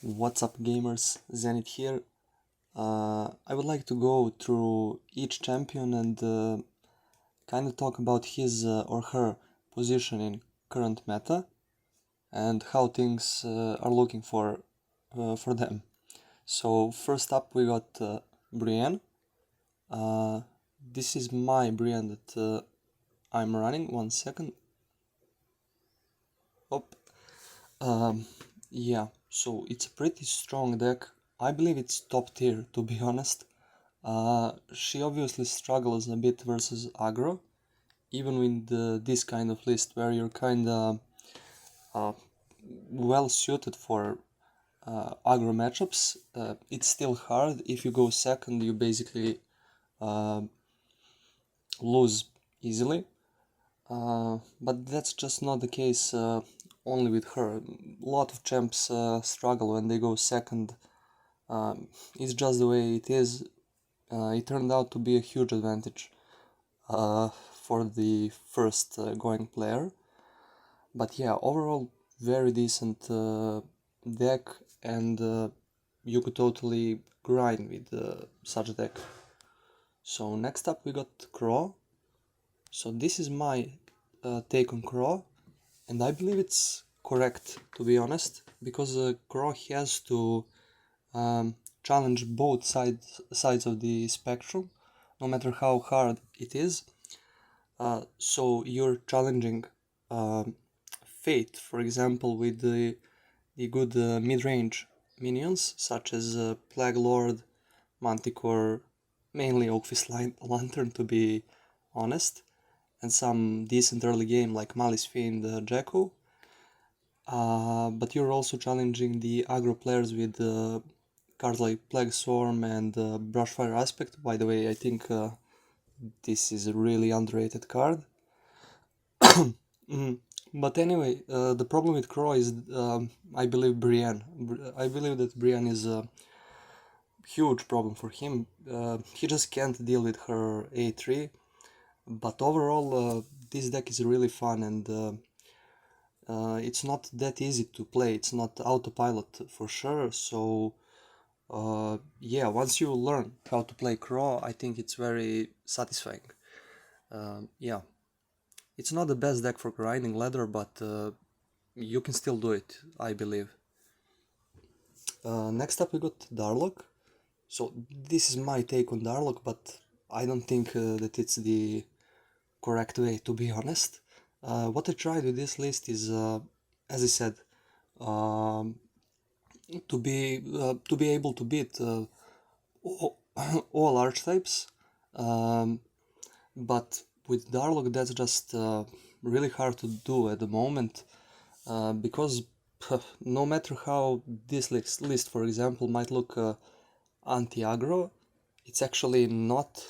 What's up gamers, Zenith here. I would like to go through each champion and kind of talk about his or her position in current meta and how things are looking for them. So first up we got Brienne. This is my Brienne that I'm running. 1 second. Oh, yeah, so it's a pretty strong deck. I believe it's top tier, to be honest. She obviously struggles a bit versus aggro, even with this kind of list where you're kinda well suited for aggro matchups. It's still hard. If you go second, you basically uh, lose easily. But that's just not the case only with her. A lot of champs struggle when they go second. It's just the way it is. It turned out to be a huge advantage for the first going player. But yeah, overall, very decent deck, and you could totally grind with such deck. So next up we got Crow. So this is my take on Crow, and I believe it's correct, to be honest, because Crow has to challenge both sides of the spectrum, no matter how hard it is. So you're challenging Fate, for example, with the good mid-range minions, such as Plague Lord, Manticore, mainly Oakfist Lantern, to be honest, and some decent early game like Malice Fiend, Jacko. But you're also challenging the aggro players with cards like Plague Swarm and Brushfire Aspect. By the way, I think this is a really underrated card. But anyway, the problem with Crow is, I believe, Brienne. I believe that Brienne is a huge problem for him. He just can't deal with her A3. But overall, this deck is really fun, and it's not that easy to play. It's not autopilot for sure. So yeah, once you learn how to play Crow, I think it's very satisfying. Yeah, it's not the best deck for grinding ladder, but you can still do it, I believe. Next up we got Darlock. So this is my take on Darlock, but I don't think that it's the correct way, to be honest. What I tried with this list is, as I said, um, to be able to beat all archetypes, but with Darlock that's just really hard to do at the moment, because no matter how this list, for example, might look anti-aggro, it's actually not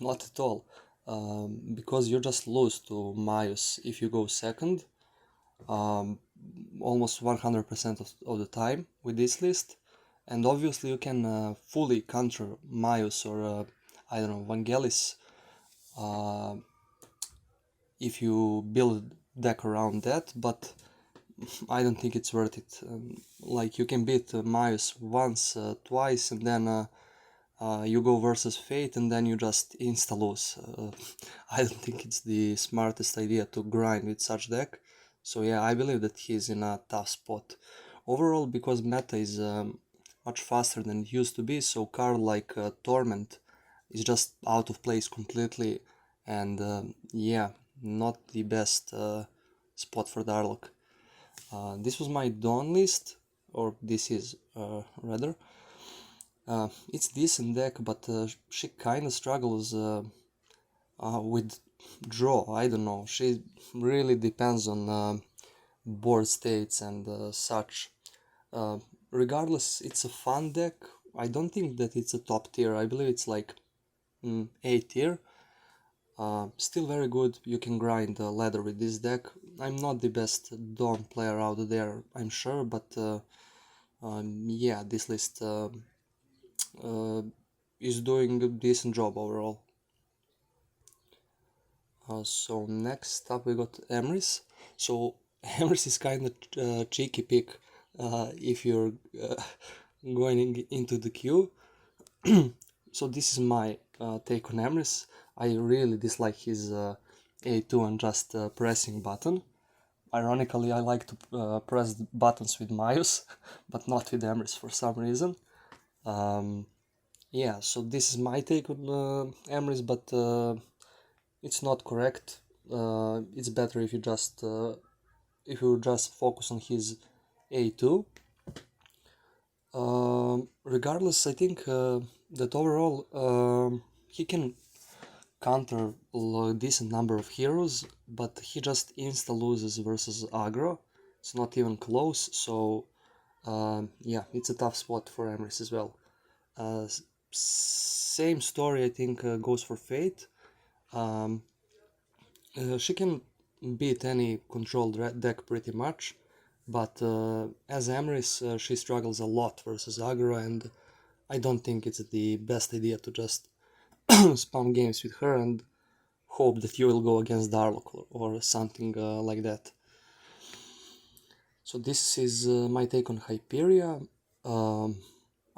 not at all, because you just lose to Maius if you go second, almost 100% of the time with this list. And obviously you can fully counter Maius or I don't know, Vangelis, if you build deck around that, but I don't think it's worth it. Like, you can beat Maius once, twice, and then you go versus Fate, and then you just insta-lose. I don't think it's the smartest idea to grind with such deck. So yeah, I believe that he's in a tough spot. Overall, because meta is much faster than it used to be, so card like Torment is just out of place completely, and yeah, not the best spot for Darlock. This was my Dawn list, or this is rather. It's decent deck, but she kinda struggles with draw. I don't know. She really depends on board states and such. Regardless, it's a fun deck. I don't think that it's a top tier. I believe it's like A tier. Still very good. You can grind the ladder with this deck. I'm not the best Dawn player out there, I'm sure, but yeah, this list is doing a decent job overall. So next up we got Emrys. So Emrys is kind of cheeky pick. if you're going into the queue. So this is my take on Emrys. I really dislike his A2 and just pressing button. Ironically, I like to press the buttons with mouse, but not with Emrys for some reason. Yeah, so this is my take on Emrys, but it's not correct. It's better if you just focus on his A2. Regardless, I think that overall he can counter a decent number of heroes, but he just insta loses versus aggro. It's not even close, so yeah, it's a tough spot for Emrys as well. Same story, I think, goes for Fate. She can beat any controlled deck pretty much, but as Emrys, she struggles a lot versus aggro, and I don't think it's the best idea to just spam games with her and hope that you will go against Darlock or something like that. So this is my take on Hyperia.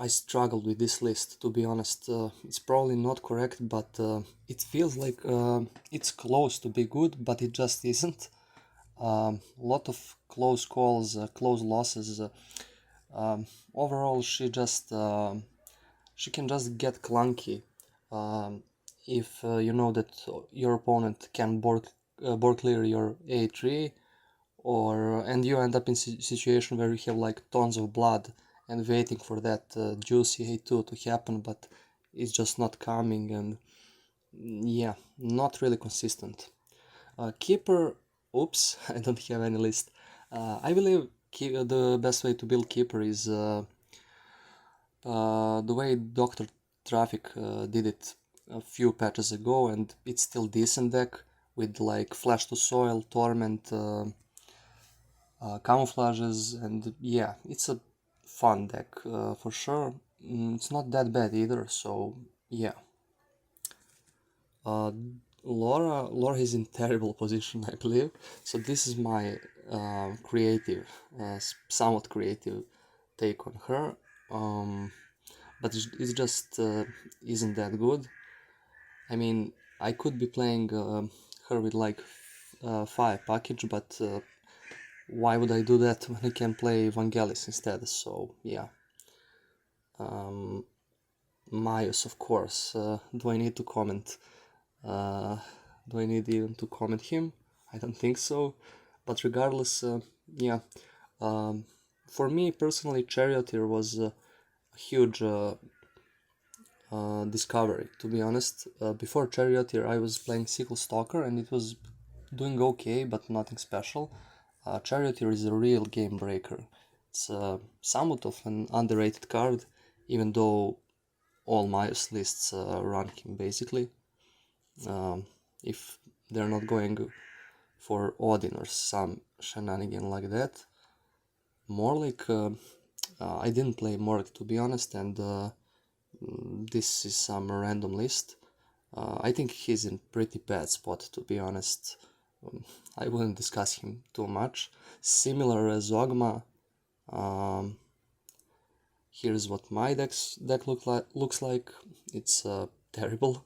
I struggled with this list, to be honest. It's probably not correct, but it feels like it's close to be good, but it just isn't. A lot of close calls, close losses. Overall, she can just get clunky if you know that your opponent can board clear your A3, and you end up in situation where you have like tons of blood and waiting for that juicy A2 to happen, but it's just not coming, and yeah, not really consistent. Keeper, oops, I don't have any list. I believe the best way to build Keeper is the way Dr. Traffic did it a few patches ago, and it's still decent deck with like Flash to Soil, Torment, camouflages, and yeah, it's a fun deck for sure. It's not that bad either, so yeah. Laura is in terrible position, I believe. So this is my creative, somewhat creative take on her. But it just isn't that good. I mean, I could be playing her with like 5 package, but why would I do that when I can play Vangelis instead? So yeah. Myos, of course. Do I need to comment? Do I need even to comment him? I don't think so. But regardless, yeah. For me personally, Charioteer was a huge discovery, to be honest. Before Charioteer, I was playing Sickle Stalker, and it was doing okay, but nothing special. Charioteer is a real game breaker. It's somewhat of an underrated card, even though all Myos lists run him basically. If they're not going for Odin or some shenanigan like that. Morlik, I didn't play Morlik, to be honest, and this is some random list. I think he's in pretty bad spot, to be honest. I wouldn't discuss him too much. Similar as Ogma. Here's what my deck looks like. It's terrible.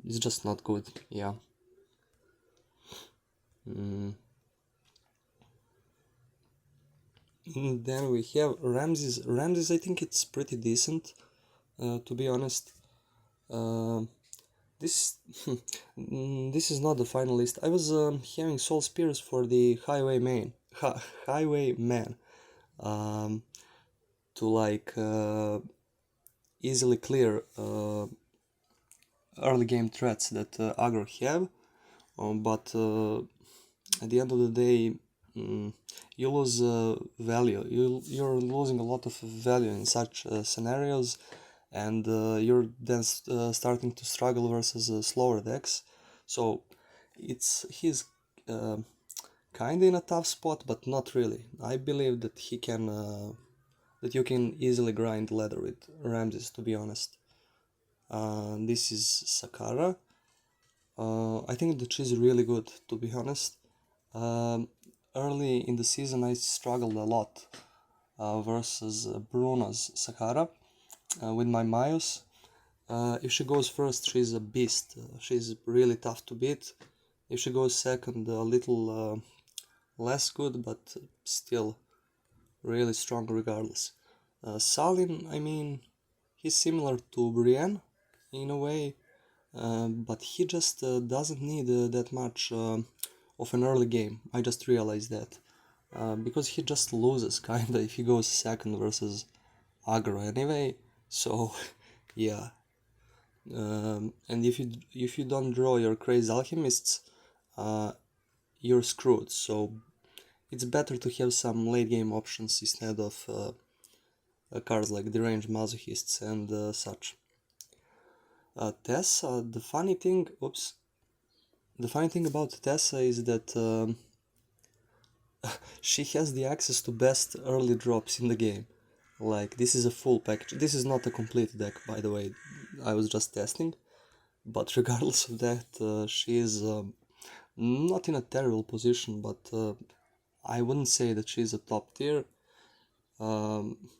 It's just not good. Yeah. Then we have Ramses. Ramses, I think it's pretty decent, to be honest. This this is not the final list. I was having Soul Spears for the Highwayman, to like easily clear early game threats that aggro have, but at the end of the day, you lose value. You're losing a lot of value in such scenarios, and you're then starting to struggle versus slower decks. So he's kind of in a tough spot, but not really. I believe that he can that you can easily grind ladder with Ramses, to be honest. This is Sakara. I think that she's really good, to be honest. Early in the season I struggled a lot versus Bruno's Sahara with my Mayus. If she goes first, she's a beast. She's really tough to beat. If she goes second, a little less good, but still really strong regardless. Salin, I mean, he's similar to Brienne in a way, but he just doesn't need that much of an early game. I just realized that. Because he just loses kinda if he goes second versus aggro anyway, so yeah. And if you don't draw your crazy alchemists, you're screwed. So it's better to have some late game options instead of cards like deranged masochists and such. Tessa, the funny thing about Tessa is that she has the access to best early drops in the game. Like, this is a full package. This is not a complete deck, by the way. I was just testing. But regardless of that, she is not in a terrible position, but I wouldn't say that she's a top tier.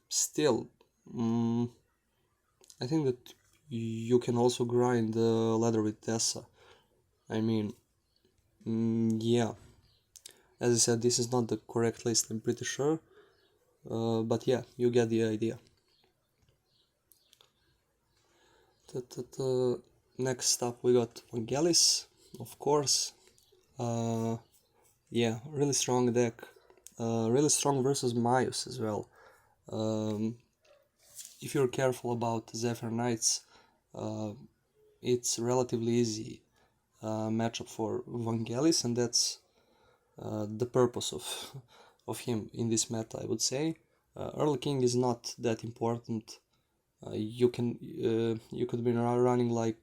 Still, I think that you can also grind the ladder with Tessa. I mean, yeah. As I said, this is not the correct list, I'm pretty sure. But yeah, you get the idea. Next up we got Vangelis, of course. Yeah, really strong deck. Really strong versus Mayus as well. If you're careful about Zephyr Knights, it's relatively easy matchup for Vangelis, and that's the purpose of him in this meta, I would say. Early King is not that important. You could be running like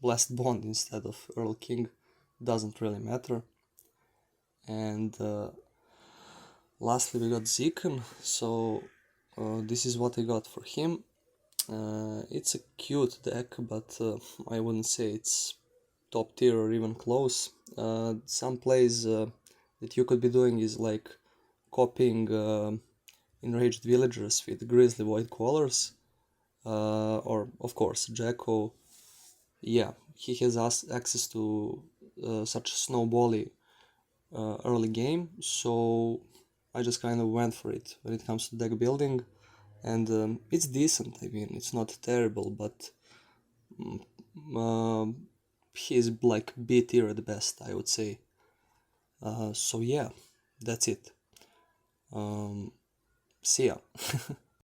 Blessed Bond instead of Earl King, doesn't really matter. And lastly we got Zekan, so this is what I got for him. It's a cute deck, but I wouldn't say it's top tier or even close. Some plays that you could be doing is like copying Enraged Villagers with Grizzly Void Callers, or of course Jacko. Yeah, he has access to such snowbally early game, so I just kind of went for it when it comes to deck building, and it's decent. I mean, it's not terrible, but he's like B tier at best, I would say. So yeah, that's it. See ya.